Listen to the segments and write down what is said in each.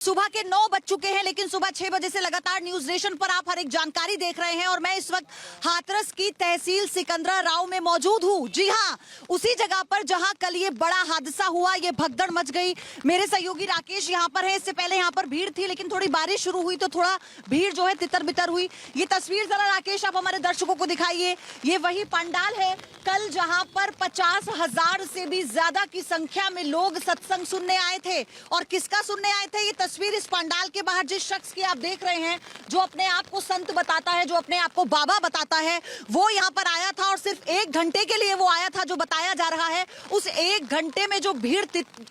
सुबह के 9 बज चुके हैं, लेकिन सुबह 6 बजे से लगातार न्यूज नेशन पर आप हर एक जानकारी देख रहे हैं और मैं इस वक्त हाथरस की तहसील सिकंदराराव में मौजूद हूं। जी हां, उसी जगह पर जहां कल ये बड़ा हादसा हुआ, ये भगदड़ मच गई। मेरे सहयोगी राकेश यहां पर है। इससे पहले यहां पर भीड़ थी, लेकिन थोड़ी बारिश शुरू हुई तो थोड़ा भीड़ जो है तितर बितर हुई। ये तस्वीर जरा राकेश आप हमारे दर्शकों को दिखाइए। ये वही पंडाल है कल जहां पर 50,000 से भी ज्यादा की संख्या में लोग सत्संग सुनने आए थे। और किसका सुनने आए थे? ये तस्वीर इस पंडाल के बाहर जिस शख्स की आप देख रहे हैं, जो अपने आप को संत बताता है, जो अपने आप को बाबा बताता है, वो यहाँ पर आया था और सिर्फ 1 घंटे के लिए वो आया था। जो बताया जा रहा है उस 1 घंटे में जो भीड़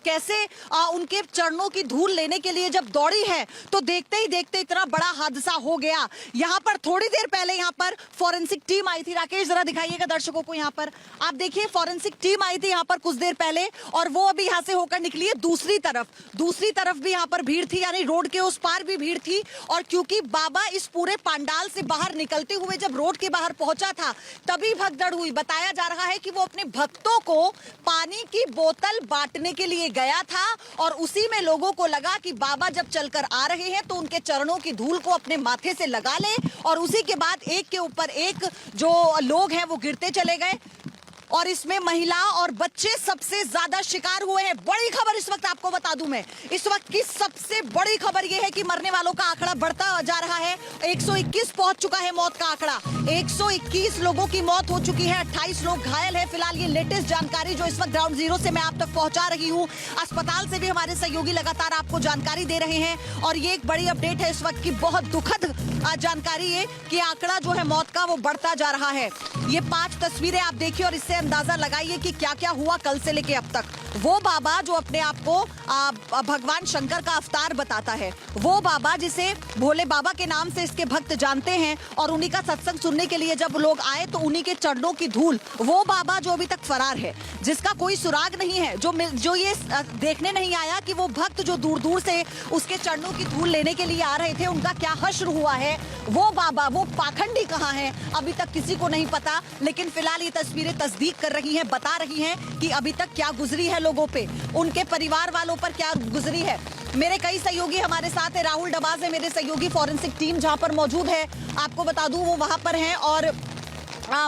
कैसे उनके चरणों की धूल लेने के लिए जब दौड़ी है, तो देखते ही देखते इतना बड़ा हादसा हो गया। यहाँ पर थोड़ी देर पहले यहाँ पर फॉरेंसिक टीम आई थी। राकेश जरा दिखाइएगा दर्शकों को। यहाँ पर आप देखिए फॉरेंसिक टीम आई थी यहाँ पर कुछ देर पहले और वो अभी यहाँ से होकर निकली है। दूसरी तरफ भी यहाँ पर भीड़ थी, यानी रोड के उस पार भी भीड़ थी। और क्योंकि बाबा इस पूरे पंडाल से बाहर निकलते हुए जब रोड के बाहर पहुंचा था, तभी भगदड़ हुई। बताया जा रहा है कि वो अपने भक्तों को पानी की बोतल बांटने के लिए गया था और उसी में लोगों को लगा कि बाबा जब चलकर आ रहे हैं तो उनके चरणों की धूल को अपने माथे से लगा ले, और उसी के बाद एक के ऊपर एक जो लोग हैं वो गिरते चले गए और इसमें महिला और बच्चे सबसे ज्यादा शिकार हुए हैं। बड़ी खबर इस वक्त आपको बता दूं मैं, इस वक्त की सबसे बड़ी खबर यह है कि मरने वालों का आंकड़ा बढ़ता जा रहा है। 121 पहुंच चुका है मौत का आंकड़ा। 121 लोगों की मौत हो चुकी है, 28 लोग घायल हैं। फिलहाल ये लेटेस्ट जानकारी जो इस वक्त ग्राउंड जीरो से मैं आप तक पहुंचा रही हूं। अस्पताल से भी हमारे सहयोगी लगातार आपको जानकारी दे रहे हैं और ये एक बड़ी अपडेट है इस वक्त की, बहुत दुखद जानकारी है कि आंकड़ा जो है मौत का वो बढ़ता जा रहा है। ये 5 तस्वीरें आप देखिए और इससे अंदाजा लगाइए कि क्या क्या हुआ कल से लेके अब तक। वो बाबा जो अपने आप को भगवान शंकर का अवतार बताता है, वो बाबा जिसे भोले बाबा के नाम से इसके भक्त जानते हैं, और उन्हीं का सत्संग सुनने के लिए जब लोग आए तो उन्हीं के चरणों की धूल, वो बाबा जो अभी तक फरार है, जिसका कोई सुराग नहीं है, जो ये देखने नहीं आया कि वो भक्त जो दूर दूर से उसके चरणों की धूल लेने के लिए आ रहे थे, उनका क्या हश्र हुआ है। वो बाबा, वो पाखंडी कहाँ है, अभी तक किसी को नहीं पता। लेकिन फिलहाल ये तस्वीरें तस्दीक कर रही हैं, बता रही हैं कि अभी तक क्या गुजरी है लोगों पे, उनके परिवार वालों पर क्या गुजरी है। मेरे कई सहयोगी हमारे साथ है। राहुल डबाज है मेरे सहयोगी, फॉरेंसिक टीम जहां पर मौजूद है, आपको बता दूं वो वहां पर हैं, और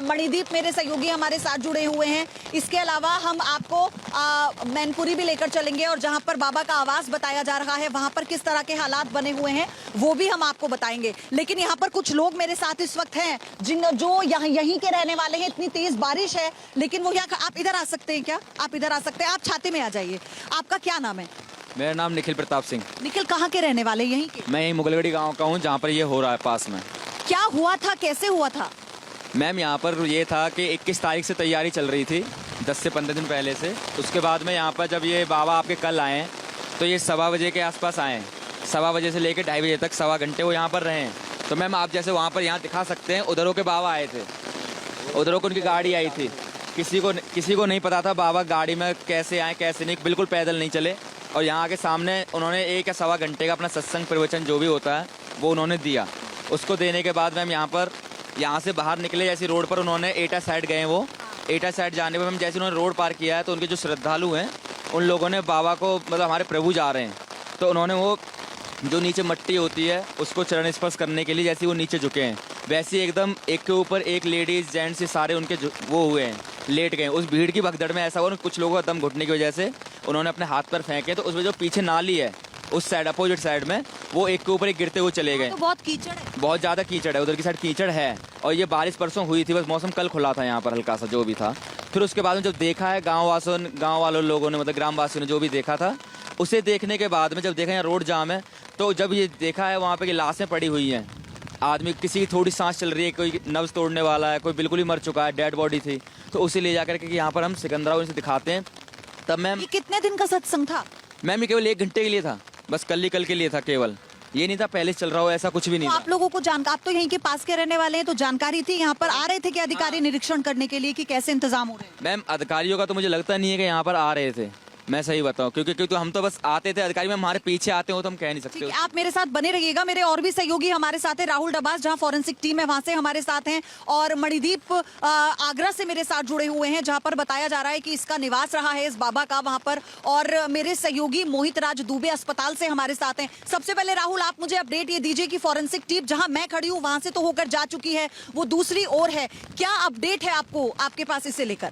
मणिदीप मेरे सहयोगी हमारे साथ जुड़े हुए हैं। इसके अलावा हम आपको मैनपुरी भी लेकर चलेंगे और जहां पर बाबा का आवास बताया जा रहा है, वहां पर किस तरह के हालात बने हुए हैं वो भी हम आपको बताएंगे। लेकिन यहाँ पर कुछ लोग मेरे साथ इस वक्त हैं जो यहीं के रहने वाले हैं। इतनी तेज बारिश है, लेकिन वो यहाँ, आप इधर आ सकते हैं क्या? आप इधर आ सकते हैं, आप छाते में आ जाइए। आपका क्या नाम है? मेरा नाम निखिल प्रताप सिंह। निखिल, कहाँ के रहने वाले? यहीं के? मैं यहीं मुगलगढ़ी गांव का हूँ, जहाँ पर ये हो रहा है पास में। क्या हुआ था, कैसे हुआ था? मैम यहाँ पर ये था कि 21 तारीख से तैयारी चल रही थी, 10 से 15 दिन पहले से। उसके बाद में यहाँ पर जब ये बाबा आपके कल आए हैं तो ये 1:15 बजे के आसपास आए हैं। 1:15 बजे से लेकर 2:30 बजे तक 1.25 घंटे वो यहाँ पर रहे हैं। तो मैम आप जैसे वहाँ पर यहाँ दिखा सकते हैं, उधरों के बाबा आए थे, उधरों को उनकी गाड़ी आई थी। किसी को नहीं पता था बाबा गाड़ी में कैसे आए कैसे नहीं, बिल्कुल पैदल नहीं चले। और यहाँ के सामने उन्होंने 1 या 1.25 घंटे का अपना सत्संग प्रवचन जो भी होता है वो उन्होंने दिया। उसको देने के बाद मैम यहाँ से बाहर निकले, जैसे रोड पर उन्होंने एटा साइड गए। वो एटा साइड जाने पर मैम जैसे उन्होंने रोड पार किया है तो उनके जो श्रद्धालु हैं उन लोगों ने बाबा को, मतलब हमारे प्रभु जा रहे हैं, तो उन्होंने वो जो नीचे मट्टी होती है उसको चरण स्पर्श करने के लिए जैसे वो नीचे झुके हैं, वैसे ही एकदम एक के ऊपर एक लेडीज जेंट्स सारे उनके वो हुए हैं, लेट गए। उस भीड़ की भगदड़ में ऐसा हुआ कुछ लोगों का दम घुटने की वजह से उन्होंने अपने हाथ पर फेंके, तो उसमें जो पीछे नाली है उस साइड अपोजिट साइड में वो एक के ऊपर एक गिरते हुए चले गए। तो बहुत कीचड़ है, बहुत ज़्यादा कीचड़ है, उधर की साइड कीचड़ है। और ये बारिश परसों हुई थी, बस मौसम कल खुला था यहाँ पर हल्का सा जो भी था। फिर उसके बाद में जब देखा है गाँव वालों लोगों ने, मतलब ग्रामवासियों ने जो भी देखा था, उसे देखने के बाद में जब देखा यहाँ रोड जाम है, तो जब ये देखा है वहाँ पे कि लाशें पड़ी हुई हैं, आदमी किसी की थोड़ी सांस चल रही है, कोई नब्ज तोड़ने वाला है, कोई बिल्कुल ही मर चुका है, डेड बॉडी थी, तो उसे ले जाकर के यहाँ पर हम सिकंदराबाद से दिखाते हैं। तब मैम कितने दिन का सत्संग था? मैम ये केवल 1 घंटे के लिए था, बस कल के लिए था केवल, ये नहीं था पहले चल रहा हो, ऐसा कुछ भी नहीं तो था। आप लोगों को आप तो यहीं के पास के रहने वाले हैं, तो जानकारी थी, यहाँ पर आ रहे थे कि अधिकारी निरीक्षण करने के लिए कि कैसे इंतजाम हो रहे हैं? मैम अधिकारियों का तो मुझे लगता नहीं है कि यहाँ पर आ रहे थे, मैं सही बताऊं, क्योंकि हम तो बस आते थे, अधिकारी में हमारे पीछे आते हो तो हम कह नहीं सकते। ठीक है, आप मेरे साथ बने रहिएगा। मेरे और भी सहयोगी हमारे साथ हैं, राहुल डबास जहां फॉरेंसिक टीम है वहां से हमारे साथ हैं, और मणिदीप आगरा से मेरे साथ जुड़े हुए हैं, जहां पर बताया जा रहा है कि इसका निवास रहा है इस बाबा का वहां पर। और मेरे सहयोगी मोहित राज दुबे अस्पताल से हमारे साथ हैं। सबसे पहले राहुल, आप मुझे अपडेट ये दीजिए कि फॉरेंसिक टीम जहां मैं खड़ी हूं वहां से तो होकर जा चुकी है, वो दूसरी ओर है, क्या अपडेट है आपको, आपके पास इसे लेकर?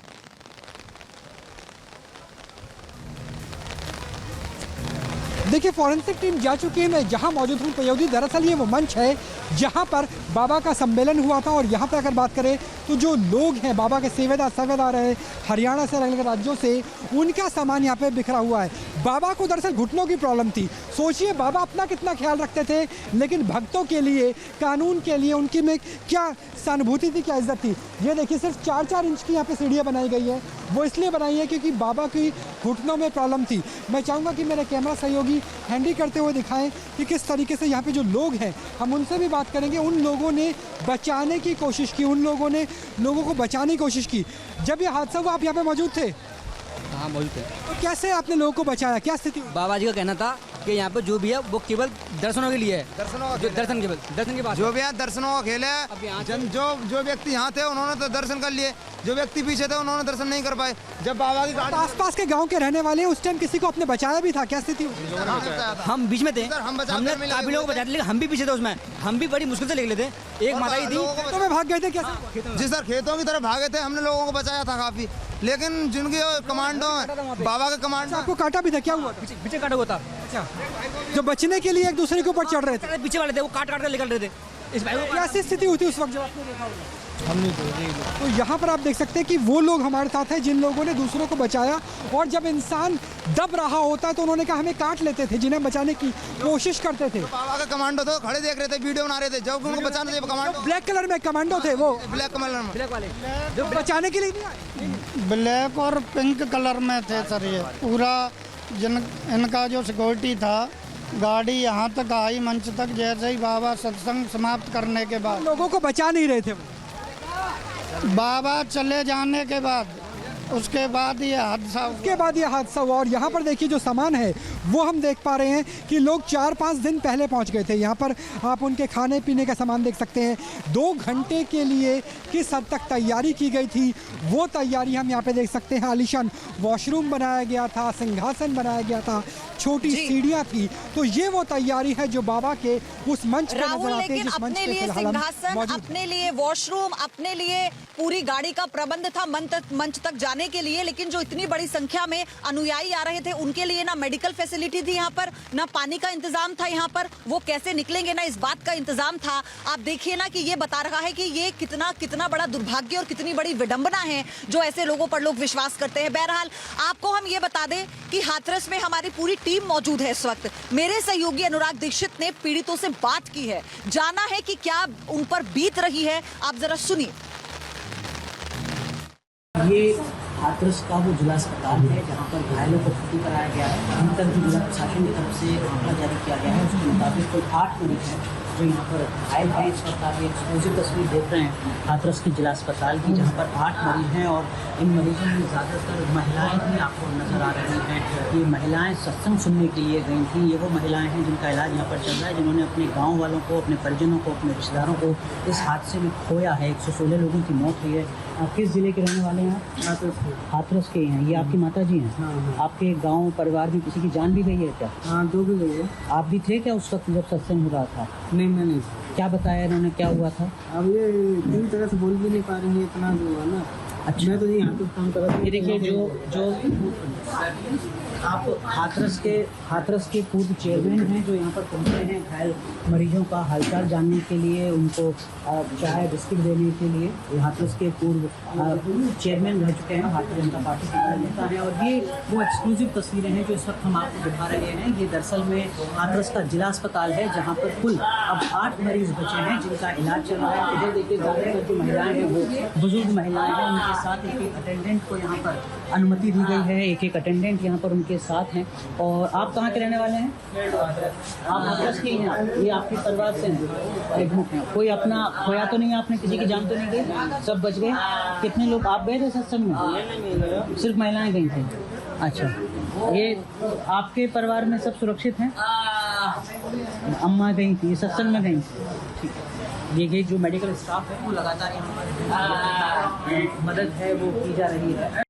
देखिए, फॉरेंसिक टीम जा चुकी है। मैं जहां मौजूद हूं पयोधी, दरअसल ये वो मंच है जहां पर बाबा का सम्मेलन हुआ था। और यहां पर अगर बात करें तो जो लोग हैं, बाबा के सेवेदार रहे हरियाणा से, अलग अलग राज्यों से, उनका सामान यहाँ पे बिखरा हुआ है। बाबा को दरअसल घुटनों की प्रॉब्लम थी। सोचिए बाबा अपना कितना ख्याल रखते थे, लेकिन भक्तों के लिए, कानून के लिए उनकी में क्या सहानुभूति थी, क्या इज्जत थी। ये देखिए, सिर्फ 4-4 इंच की यहाँ पे सीढ़ियाँ बनाई गई है। वो इसलिए बनाई है क्योंकि बाबा की घुटनों में प्रॉब्लम थी। मैं चाहूँगा कि मेरे कैमरा सहयोगी हैंडी करते हुए दिखाएं कि किस तरीके से यहाँ पे जो लोग हैं, हम उनसे भी बात करेंगे। उन लोगों ने बचाने की कोशिश की, उन लोगों ने लोगों को बचाने की कोशिश की। जब ये हादसा हुआ आप यहाँ पे मौजूद थे? हाँ मौजूद थे। तो कैसे आपने लोगों को बचाया, क्या स्थिति हुई? बाबा जी का कहना था कि यहाँ पे जो भी है वो केवल दर्शनों के लिए है, दर्शन के बाद जो भी यहाँ दर्शनों का खेल है। जो व्यक्ति यहाँ थे उन्होंने तो दर्शन कर लिए, जो व्यक्ति पीछे थे उन्होंने दर्शन नहीं कर पाए। जब बाबा की गाड़ी आसपास के गांव के रहने वाले हैं, उस टाइम किसी को आपने बचाया भी था, क्या स्थिति हुई? हम बीच में थे, हमने काफी लोगों को बचा, लेकिन हम भी पीछे थे उसमें, हम भी बड़ी मुश्किल से निकले थे। एक माता ही थी, तो मैं भाग गए थे, कैसे? जिस तरह खेतों की तरफ भागे थे, हमने लोगों को बचाया था काफी। लेकिन जिनके कमांडो बाबा के कमांडो आपको काटा भी था, क्या हुआ? पीछे काटा हुआ था। अच्छा, जो बचने के लिए एक दूसरे के ऊपर चढ़ रहे थे, पीछे वाले थे, वो काट कर निकल रहे थे। इस भाई को कैसी स्थिति हुई थी उस वक्त जब आपने देखा होगा? तो यहाँ पर आप देख सकते हैं कि वो लोग हमारे साथ हैं जिन लोगों ने दूसरों को बचाया। और जब इंसान दब रहा होता है तो उन्होंने कहा हमें काट लेते थे, जिन्हें बचाने की कोशिश करते थे। बाबा के कमांडो थे, खड़े देख रहे थे, वीडियो बना रहे थे। जब उनको बचाने थे कमांडो, ब्लैक कलर में कमांडो थे, वो ब्लैक कलर में, ब्लैक वाले जो बचाने के लिए नहीं आए। ब्लैक और पिंक कलर में थे सर। ये पूरा इनका जो सिक्योरिटी था, गाड़ी यहाँ तक आई मंच तक, जैसे ही बाबा सत्संग समाप्त करने के बाद। लोगों को बचा नहीं रहे थे वो। बाबा चले जाने के बाद, उसके बाद ये हादसा हुआ। और यहाँ पर देखिए जो सामान है वो हम देख पा रहे हैं कि लोग 4-5 दिन पहले पहुँच गए थे। यहाँ पर आप उनके खाने पीने का सामान देख सकते हैं। 2 घंटे के लिए किस हद तक तैयारी की गई थी, वो तैयारी हम यहाँ पे देख सकते हैं। आलीशान वॉशरूम बनाया गया था, सिंहासन बनाया गया था, छोटी सीढ़ियाँ थी। तो ये वो तैयारी है जो बाबा के उस मंच पे नजर आते हैं, जिस मंच पे लिए फिलहाल हम सिंहासन, मौजूद हैं। अपने लिए वॉशरूम, अपने लिए पूरी गाड़ी का प्रबंध था मंच तक जाने के लिए। लेकिन जो इतनी बड़ी संख्या में अनुयायी आ रहे थे, उनके लिए ना मेडिकल फैसिलिटी थी यहाँ पर, ना पानी का इंतजाम था यहाँ पर, वो कैसे निकलेंगे ना इस बात का इंतजाम था। आप देखिए ना कि ये बता रहा है कि ये कितना बड़ा दुर्भाग्य और कितनी बड़ी विडंबना है जो ऐसे लोगों पर लोग विश्वास करते हैं। बहरहाल आपको हम ये बता दें कि हाथरस में हमारी पूरी टीम मौजूद है इस वक्त। मेरे सहयोगी अनुराग दीक्षित ने पीड़ितों से बात की है, जाना है कि क्या उन पर बीत रही है। आप जरा सुनिए। ये हाथरस का वो जिला अस्पताल है जहाँ पर घायलों को भर्ती कराया गया है। अभी तक जो जिला प्रशासन की तरफ से आंकड़ा जारी किया गया है उसके मुताबिक कुल 8 मरीज हैं जो यहाँ पर घायल हैं। इस वक्त आप ये एक्सक्लूसिव तस्वीर देख रहे हैं हाथरस की जिला अस्पताल की, जहाँ पर 8 मरीज हैं और इन मरीजों में ज़्यादातर महिलाएं भी आपको नज़र आ रही हैं। ये महिलाएं सत्संग सुनने के लिए गई थीं। ये वो महिलाएं हैं जिनका इलाज यहाँ पर चल रहा है, जिन्होंने अपने गाँव वालों को, अपने परिजनों को, अपने रिश्तेदारों को इस हादसे में खोया है। 116 लोगों की मौत हुई है। आप किस जिले के रहने वाले हैं? हाथरस के हैं। ये आपकी माता जी हैं? हाँ। आपके गांव परिवार में किसी की जान भी गई है क्या? हाँ, 2 भी गई है। आप भी थे क्या उस वक्त जब सत्संग हो रहा था? नहीं, मैं नहीं। क्या बताया इन्होंने, क्या हुआ था? अब ये पूरी तरह से बोल भी नहीं पा रही है, इतना जो हुआ ना। अच्छा, मैं तो यहाँ पे काम कर रहा था। ये देखिए जो आप हाथरस के पूर्व चेयरमैन हैं जो यहाँ पर पहुँचे हैं घायल मरीजों का हालचाल जानने के लिए, उनको चाय बिस्किट देने के लिए। हाथरस के पूर्व चेयरमैन रह चुके हैं भारतीय जनता पार्टी के नेता हैं। और ये वो एक्सक्लूसिव तस्वीरें हैं जो इस वक्त हम आपको दिखा रहे हैं। ये दरअसल में हाथरस का जिला अस्पताल है जहाँ पर कुल अब 8 मरीज बचे हैं जिनका इलाज चल रहा है। इधर देखिए ज़्यादातर जो महिलाएँ हैं वो बुजुर्ग महिलाएँ हैं, उनके साथ एक अटेंडेंट को यहाँ पर अनुमति दी गई है। एक अटेंडेंट यहाँ पर के साथ हैं। और आप कहाँ के रहने वाले हैं? आप हाथरस के हैं? ये आपके परिवार से हैं? कोई अपना खोया तो नहीं, आपने किसी की जान तो नहीं गई? सब बच गए? कितने लोग आप गए थे सत्संग में? सिर्फ महिलाएं गई थी। अच्छा, ये आपके परिवार में सब सुरक्षित हैं? अम्मा गई थी, सत्संग में गई थी। ठीक है। ये जो मेडिकल स्टाफ है वो लगातार यहाँ पर मदद है वो की जा रही है।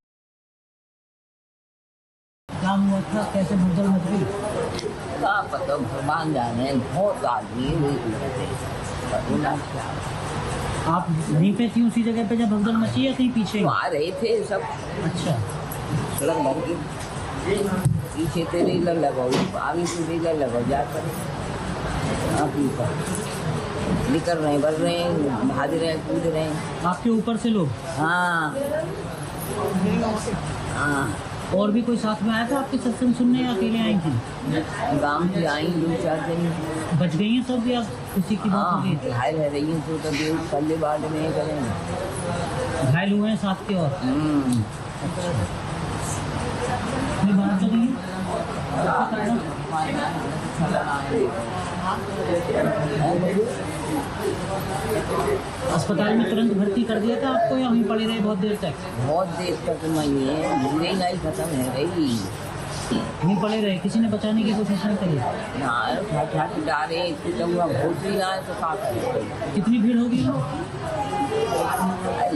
क्या हुआ था, कैसे भगदड़ मच गई? क्या पता, भगवान जाने, बहुत आदमी आप वहीं पे थी उसी जगह पे जब भगदड़ मची या कहीं पीछे? आ रहे थे सब। अच्छा, सड़क भर के पीछे तेरे लगाओ, आगे तेरे लगाओ, जाकर आप निकल रहे हैं, बढ़ रहे हैं, भाग रहे हैं, कूद रहे हैं। आपके ऊपर से लोग? हाँ हाँ। और भी कोई साथ में आया था आपके सत्संग सुनने या अकेले आई थी? गाँव से आई 2-4 दिन। बच गई हैं सब या किसी की बात हो गई? घायल रह रही हैं तो तभी पल्ले बाद में करेंगे। घायल हुए हैं साथ के और? अपनी बात कर रही है? अस्पताल में तुरंत भर्ती कर दिया था आपको या वहीं पड़े रहे बहुत देर तक? बहुत देर तक महंगाई खत्म है रही। वहीं पड़े रहे, किसी ने बचाने की कोशिश नहीं करी? डाले तो कितनी भीड़ होगी?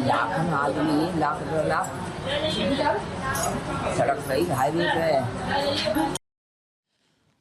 लाख आदमी, लाख 2 लाख सड़क सही हाईवे पे।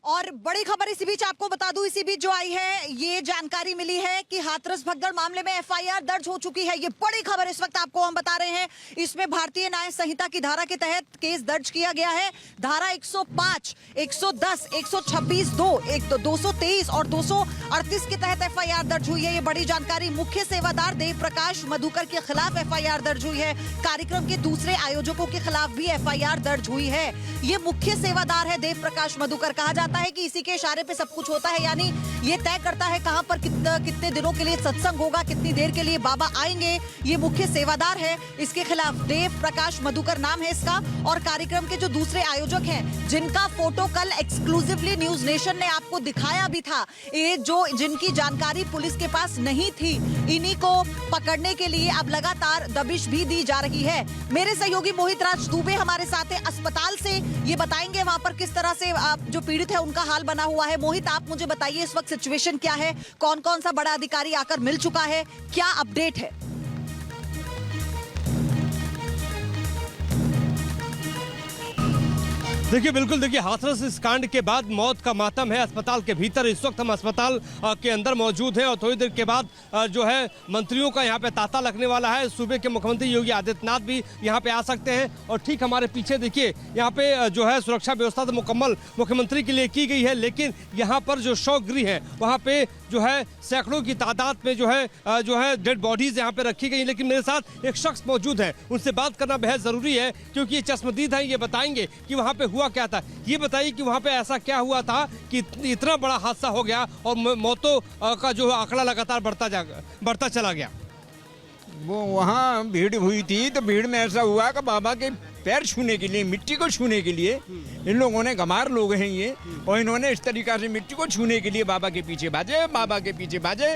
और बड़ी खबर इसी बीच आपको बता दूं, इसी बीच जो आई है ये जानकारी मिली है कि हाथरस भगदड़ मामले में एफआईआर दर्ज हो चुकी है। ये बड़ी खबर इस वक्त आपको हम बता रहे हैं। इसमें भारतीय न्याय संहिता की धारा के तहत केस दर्ज किया गया है। धारा 105, 110, 126(2), 223 और 238 के तहत एफआईआर दर्ज हुई है। ये बड़ी जानकारी। मुख्य सेवादार देव प्रकाश मधुकर के खिलाफ एफआईआर दर्ज हुई है। कार्यक्रम के दूसरे आयोजकों के खिलाफ भी एफआईआर दर्ज हुई है। ये मुख्य सेवादार है देव प्रकाश मधुकर। कहा जाता है कि इसी के इशारे पे सब कुछ होता है, यानी ये तय करता है कहां पर कितने दिनों के लिए सत्संग होगा, कितनी देर के लिए बाबा आएंगे। ये मुख्य सेवादार है। इसके खिलाफ देव प्रकाश मधुकर नाम है इसका। और कार्यक्रम के जो दूसरे आयोजक हैं जिनका फोटो कल एक्सक्लूसिवली न्यूज नेशन ने आपको दिखाया भी था, ये जो जिनकी जानकारी पुलिस के पास नहीं थी, इन्हीं को पकड़ने के लिए अब लगातार दबिश भी दी जा रही है। मेरे सहयोगी मोहित राज दुबे हमारे साथ है अस्पताल से, ये बताएंगे वहां पर किस तरह से जो पीड़ित है उनका हाल बना हुआ है। मोहित, आप मुझे बताइए इस वक्त सिचुएशन क्या है, कौन कौन सा बड़ा अधिकारी आकर मिल चुका है, क्या अपडेट है? देखिए, बिल्कुल देखिए, हाथरस इस कांड के बाद मौत का मातम है अस्पताल के भीतर। इस वक्त हम अस्पताल के अंदर मौजूद हैं और थोड़ी देर के बाद जो है मंत्रियों का यहाँ पे तांता लगने वाला है। सूबे के मुख्यमंत्री योगी आदित्यनाथ भी यहाँ पे आ सकते हैं। और ठीक हमारे पीछे देखिए, यहाँ पे जो है सुरक्षा व्यवस्था तो मुकम्मल मुख्यमंत्री के लिए की गई है, लेकिन यहाँ पर जो शव गृह है वहाँ पे जो है सैकड़ों की तादाद में जो है डेड बॉडीज यहाँ पे रखी गई। लेकिन मेरे साथ एक शख्स मौजूद है, उनसे बात करना बेहद जरूरी है क्योंकि ये चश्मदीद हैं। ये बताएंगे कि वहाँ पे हुआ क्या था। ये बताइए कि वहाँ पे ऐसा क्या हुआ था कि इतना बड़ा हादसा हो गया और मौतों का जो आंकड़ा लगातार बढ़ता चला गया। वो वहाँ भीड़ हुई थी तो भीड़ में ऐसा हुआ कि बाबा के पैर छूने के लिए, मिट्टी को छूने के लिए इन लोगों ने, गमार लोग हैं ये, और इन्होंने इस तरीका से मिट्टी को छूने के लिए बाबा के पीछे भाजे।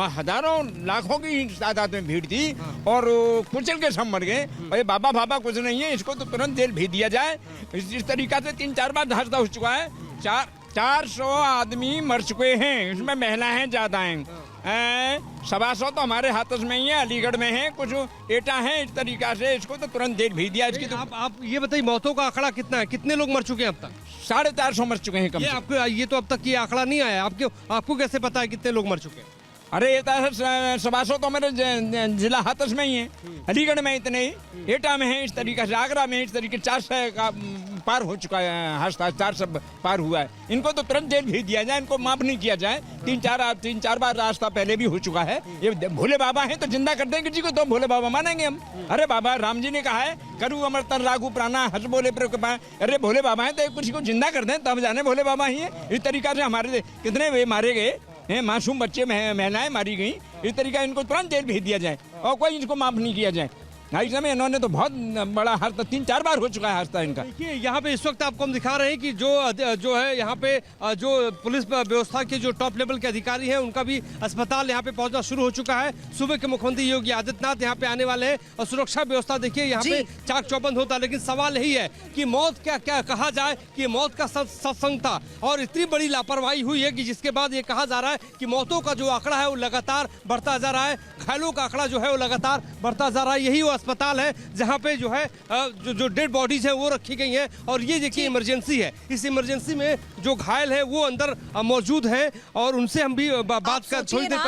हजारों लाखों की तादाद में भीड़ थी और कुचल के सब मर गए। और ये बाबा कुछ नहीं है, इसको तो तुरंत जेल भेज दिया जाए। इस तरीका से 3-4 बार हादसा हो चुका है। 400 आदमी मर चुके हैं, इसमें महिलाएं ज्यादा हैं। 125 तो हमारे हाथस में ही है, अलीगढ़ में है, कुछ एटा है। इस तरीका से इसको तो तुरंत जेल भेज दिया। इसकी तो आप ये बताइए मौतों का आंकड़ा कितना है, कितने लोग मर चुके हैं अब तक? 450 मर चुके हैं। ये तो अब तक ये आंकड़ा नहीं आया। आपको कैसे पता है कितने लोग मर चुके हैं? अरे ये 125 तो मेरे जिला हाथस में ही है, अलीगढ़ में इतने ही, एटा में है, इस तरीके से आगरा में इस तरीके 400 का पार हो चुका है। हादसा 400 पार हुआ है। इनको तो तुरंत जेल भेज दिया जाए, इनको माफ नहीं किया जाए। 3-4 बार रास्ता पहले भी हो चुका है। ये भोले बाबा हैं तो जिंदा कर देंगे किसी को, तो भोले बाबा मानेंगे हम। अरे बाबा राम जी ने कहा है, करू अमर तन राघु प्राणा हस बोले पर। अरे भोले बाबा हैं तो किसी को जिंदा कर दें तो हम जाने भोले बाबा ही है। इस तरीका से हमारे कितने वे मारे गए हैं, मासूम बच्चे महिलाएं मारी गई। इस तरीका इनको तुरंत जेल भेज दिया जाए और कोई इनको माफ नहीं किया जाए। ऐसे में इन्होंने तो बहुत बड़ा हादसा 3-4 बार हो चुका है हादसा इनका। देखिए यहाँ पे इस वक्त आपको हम दिखा रहे हैं कि जो है यहाँ पे जो पुलिस व्यवस्था के जो टॉप लेवल के अधिकारी हैं उनका भी अस्पताल यहाँ पे पहुंचना शुरू हो चुका है। सुबह के मुख्यमंत्री योगी आदित्यनाथ यहाँ पे आने वाले हैं और सुरक्षा व्यवस्था देखिए यहाँ पे चाक चौबंद होता है। लेकिन सवाल यही है कि मौत क्या कहा जाए कि मौत का सत्संग था और इतनी बड़ी लापरवाही हुई है कि जिसके बाद ये कहा जा रहा है कि मौतों का जो आंकड़ा है वो लगातार बढ़ता जा रहा है, घायलों का आंकड़ा जो है वो लगातार बढ़ता जा रहा है। यही वो अस्पताल है जहां पे जो है जो डेड बॉडीज हैं वो रखी गई हैं और ये देखिए इमरजेंसी है। इस इमरजेंसी में जो घायल है वो अंदर मौजूद हैं और उनसे हम भी बात कर थोड़ी देर पहले